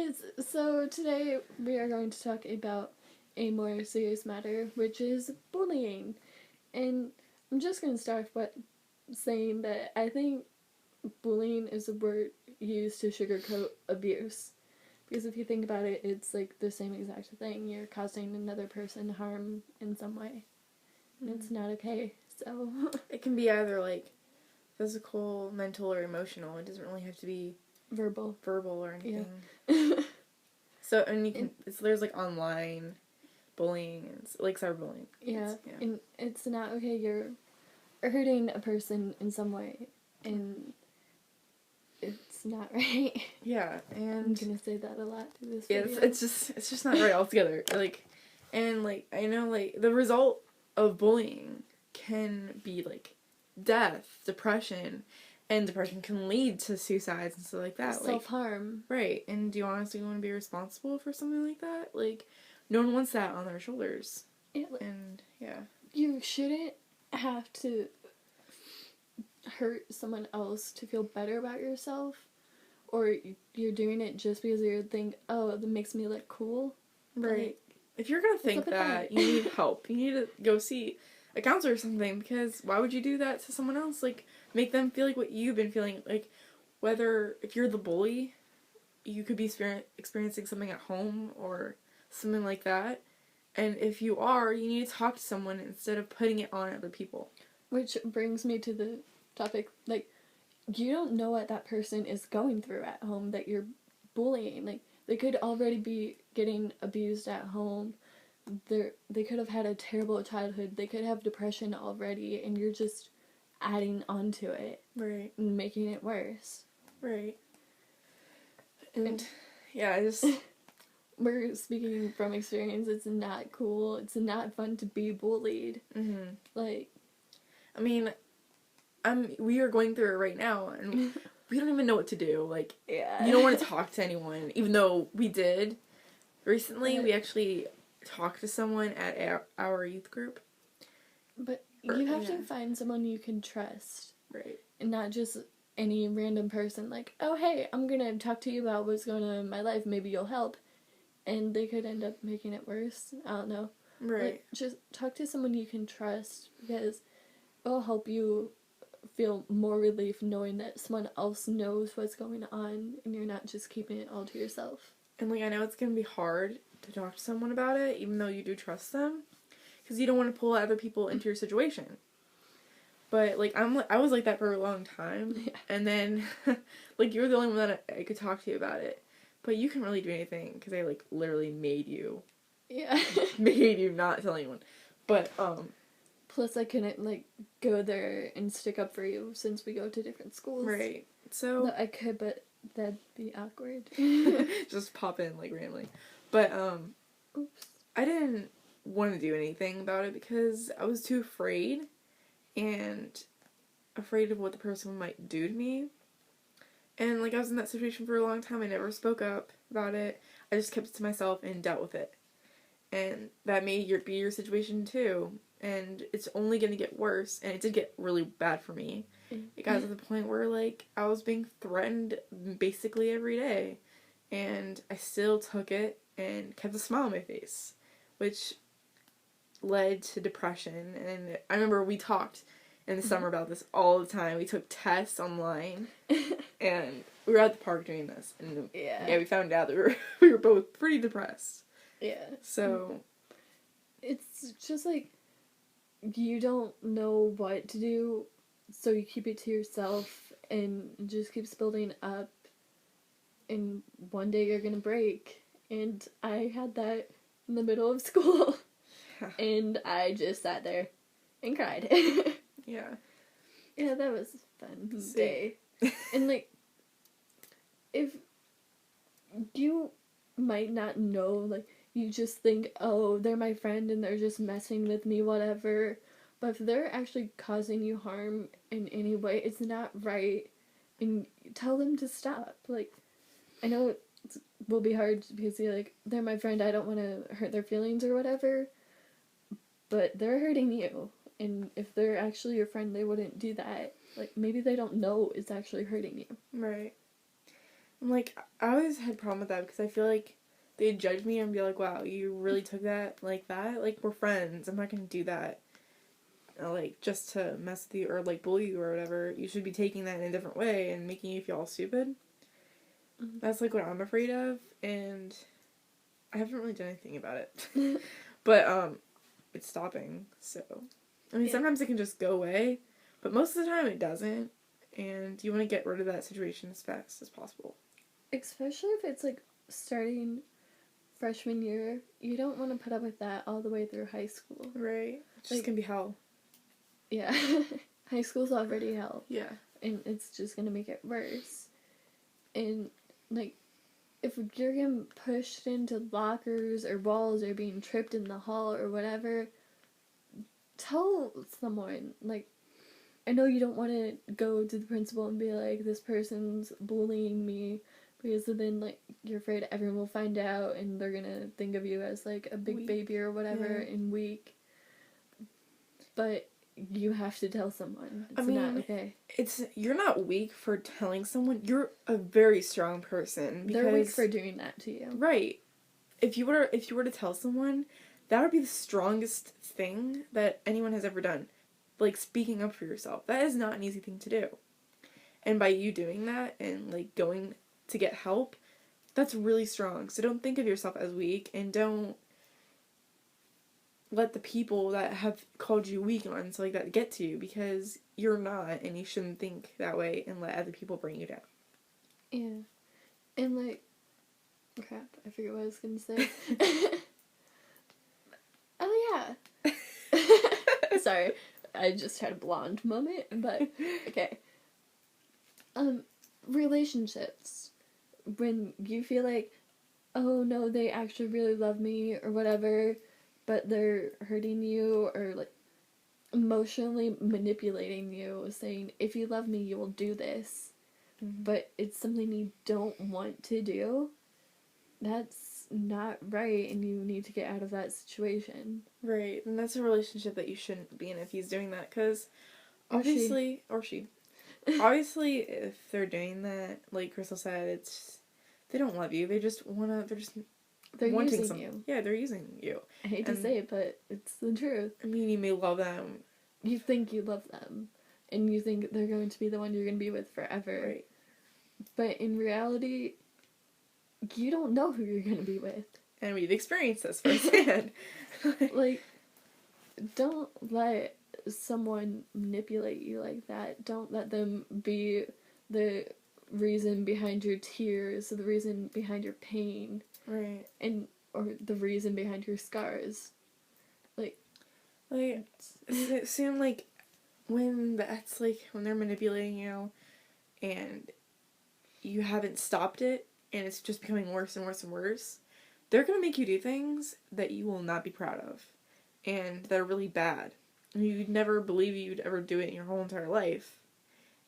guys, so today we are going to talk about a more serious matter, which is bullying. And I'm just going to start with saying that I think bullying is a word used to sugarcoat abuse. Because if you think about it, it's like the same exact thing. You're causing another person harm in some way. And it's not okay, so... It can be either, like, physical, mental, or emotional. It doesn't really have to be verbal or anything. Yeah. So, and you can, there's, like, online bullying, and, like, cyberbullying. Yeah, and it's not okay. You're hurting a person in some way, and it's not right. Yeah, and... I'm gonna say that a lot through this video. Yeah, it's just not right altogether. Like, and, like, I know, like, the result of bullying can be, like, death, depression, and depression can lead to suicides and stuff like that. Self-harm. Like, right, and do you honestly want to be responsible for something like that? Like, no one wants that on their shoulders. Yeah, and, yeah. You shouldn't have to hurt someone else to feel better about yourself, or you're doing it just because you think, oh, that makes me look cool. Right. Like, if you're gonna think that, you need help. You need to go see a counselor or something, because why would you do that to someone else? Like, make them feel like what you've been feeling. Like, whether, if you're the bully, you could be experiencing something at home or something like that. And if you are, you need to talk to someone instead of putting it on other people. Which brings me to the topic, like, you don't know what that person is going through at home that you're bullying. Like, they could already be getting abused at home. They could have had a terrible childhood. They could have depression already, and you're just adding onto it. Right. And making it worse. Right. And yeah, I just... We're speaking from experience. It's not cool. It's not fun to be bullied. Mm-hmm. Like... I mean, we are going through it right now, and we don't even know what to do. Like, yeah. You don't want to talk to anyone, even though we did. Recently, we actually talked to someone at our youth group. But you have to find someone you can trust. Right. And not just any random person, like, oh, hey, I'm gonna talk to you about what's going on in my life, maybe you'll help. And they could end up making it worse. I don't know. Right. Like, just talk to someone you can trust, because it'll help you feel more relief knowing that someone else knows what's going on and you're not just keeping it all to yourself. And, like, I know it's gonna be hard to talk to someone about it, even though you do trust them, because you don't want to pull other people into your situation. But, like, I was like that for a long time, and then, like, you were the only one that I could talk to you about it. But you can't really do anything, because I, like, literally made you. Yeah. Made you not tell anyone. But, Plus, I couldn't, like, go there and stick up for you, since we go to different schools. Right. So... No, I could, but that'd be awkward. Just pop in, like, randomly. But, Oops. I didn't want to do anything about it, because I was too afraid, and afraid of what the person might do to me. And, like, I was in that situation for a long time. I never spoke up about it. I just kept it to myself and dealt with it. And that may be your situation, too. And it's only going to get worse. And it did get really bad for me. It got to the point where, like, I was being threatened basically every day. And I still took it and kept a smile on my face. Which led to depression. And I remember we talked in the summer about this all the time. We took tests online. And we were at the park doing this, and we found out that we were both pretty depressed. Yeah. So... It's just like, you don't know what to do, so you keep it to yourself, and it just keeps building up, and one day you're gonna break. And I had that in the middle of school, and I just sat there and cried. Yeah. Yeah, that was a fun day. And, like, if you might not know, like, you just think, oh, they're my friend and they're just messing with me, whatever. But if they're actually causing you harm in any way, it's not right. And tell them to stop. Like, I know it will be hard because you're like, they're my friend, I don't want to hurt their feelings or whatever. But they're hurting you. And if they're actually your friend, they wouldn't do that. Like, maybe they don't know it's actually hurting you. Right. Like, I always had a problem with that because I feel like they'd judge me and be like, wow, you really took that like that? Like, we're friends. I'm not gonna do that. Like, just to mess with you or, like, bully you or whatever. You should be taking that in a different way and making you feel all stupid. Mm-hmm. That's, like, what I'm afraid of, and I haven't really done anything about it. But, it's stopping, so. I mean, sometimes it can just go away, but most of the time it doesn't, and you want to get rid of that situation as fast as possible. Especially if it's, like, starting freshman year, you don't want to put up with that all the way through high school. Right. It's just gonna be hell. Yeah. High school's already hell. Yeah. And it's just gonna make it worse. And, like, if you're getting pushed into lockers or walls or being tripped in the hall or whatever, tell someone. Like, I know you don't want to go to the principal and be like, this person's bullying me, because then, like, you're afraid everyone will find out and they're gonna think of you as, like, a big baby or whatever and weak. But you have to tell someone. It's not okay. You're not weak for telling someone. You're a very strong person. They're weak for doing that to you. Right. If you were to tell someone, that would be the strongest thing that anyone has ever done. Like, speaking up for yourself. That is not an easy thing to do. And by you doing that and, like, going to get help, that's really strong. So don't think of yourself as weak, and don't let the people that have called you weak on so like that get to you, because you're not, and you shouldn't think that way and let other people bring you down. Yeah. And, like, crap, I forget what I was gonna say. Oh, yeah. Sorry, I just had a blonde moment, but, okay. Relationships. When you feel like, oh no, they actually really love me, or whatever, but they're hurting you, or, like, emotionally manipulating you, saying, if you love me, you will do this, but it's something you don't want to do, that's not right, and you need to get out of that situation. Right, and that's a relationship that you shouldn't be in if he's doing that, because obviously, or she, obviously, if they're doing that, like Crystal said, they don't love you, they're using you. Yeah, they're using you. I hate to say it, but it's the truth. I mean, you may love them. You think you love them, and you think they're going to be the one you're going to be with forever. Right. But in reality, you don't know who you're going to be with. And we've experienced this firsthand. Like, don't let someone manipulate you like that. Don't let them be the reason behind your tears, the reason behind your pain. Right. Or the reason behind your scars. Like, it seemed like when they're manipulating you and you haven't stopped it and it's just becoming worse and worse and worse, they're going to make you do things that you will not be proud of and that are really bad. And you'd never believe you'd ever do it in your whole entire life.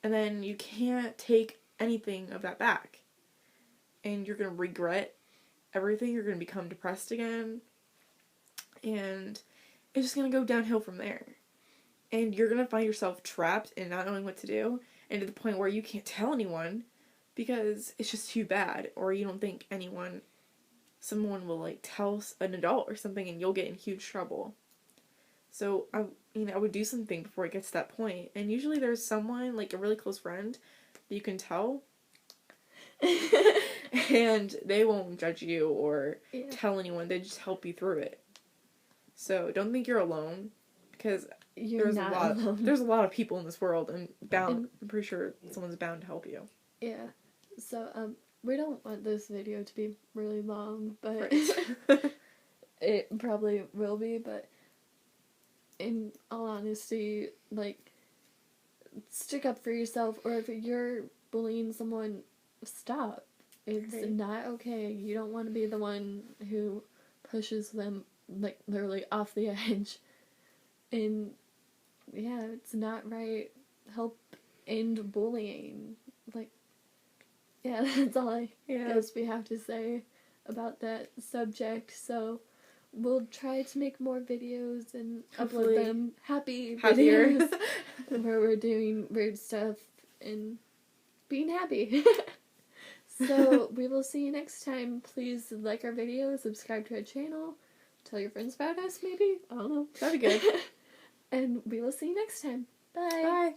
And then you can't take anything of that back. And you're going to regret everything. You're going to become depressed again. And it's just going to go downhill from there. And you're going to find yourself trapped and not knowing what to do. And to the point where you can't tell anyone because it's just too bad. Or you don't think someone will, like, tell an adult or something and you'll get in huge trouble. So, I would do something before it gets to that point. And usually there's someone, like a really close friend, that you can tell. And they won't judge you or tell anyone. They just help you through it. So don't think you're alone, because there's a lot of people in this world, and I'm pretty sure someone's bound to help you. Yeah. So we don't want this video to be really long, but it probably will be. But in all honesty, like, stick up for yourself, or if you're bullying someone, stop. It's not okay. You don't want to be the one who pushes them, like, literally off the edge. And, yeah, it's not right. Help end bullying. Like, yeah, that's all I guess we have to say about that subject. So, we'll try to make more videos and upload them. Happier videos where we're doing weird stuff and being happy. So we will see you next time. Please like our video, subscribe to our channel, tell your friends about us maybe. I don't know. That'd be good. And we will see you next time. Bye. Bye.